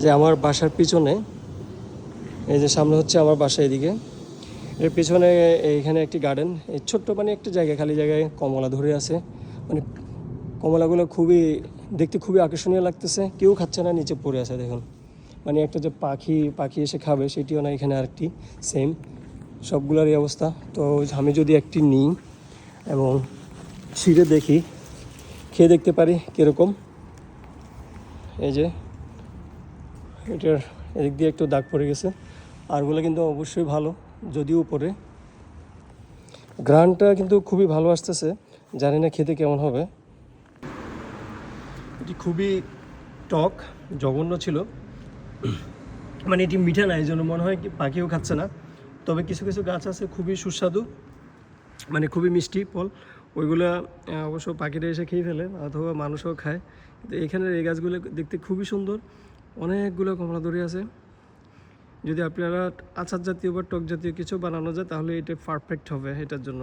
যে আমার বাসার পিছনে, এই যে সামনে হচ্ছে আমার বাসা, এদিকে এর পিছনে এইখানে একটি গার্ডেন, এই ছোট্ট মানে একটা জায়গা, খালি জায়গায় কমলা ধরে আছে। মানে কমলাগুলো খুবই দেখতে খুবই আকর্ষণীয় লাগতেছে, কেউ খাচ্ছে না, নিচে পড়ে আছে দেখুন। মানে একটা যে পাখি পাখি এসে খাবে সেটিও না, এখানে আরেকটি সেম, সবগুলোরই অবস্থা। তো আমি যদি একটি নিই এবং ছিঁড়ে দেখি, খেয়ে দেখতে পারি কীরকম। এই যে এটার এদিক দিয়ে একটু দাগ পড়ে গেছে, আরগুলো কিন্তু অবশ্যই ভালো, যদিও উপরে গ্রানটা কিন্তু খুবই ভালো আসতেছে, জানি না খেতে কেমন হবে। এটি খুবই টক, জঘন্য ছিল, মানে এটি মিঠা না, এই জন্য মনে হয় কি পাখিও খাচ্ছে না। তবে কিছু কিছু গাছ আছে খুবই সুস্বাদু, মানে খুবই মিষ্টি ফল, ওইগুলো অবশ্য পাখিরা এসে খেয়ে ফেলে অথবা মানুষও খায়। কিন্তু এখানের এই গাছগুলো দেখতে খুবই সুন্দর, অনেকগুলো কমলা ধরে আছে। যদি আপনারা আচার জাতীয় বা টক জাতীয় কিছু বানানো যায় তাহলে এটা পারফেক্ট হবে এটার জন্য।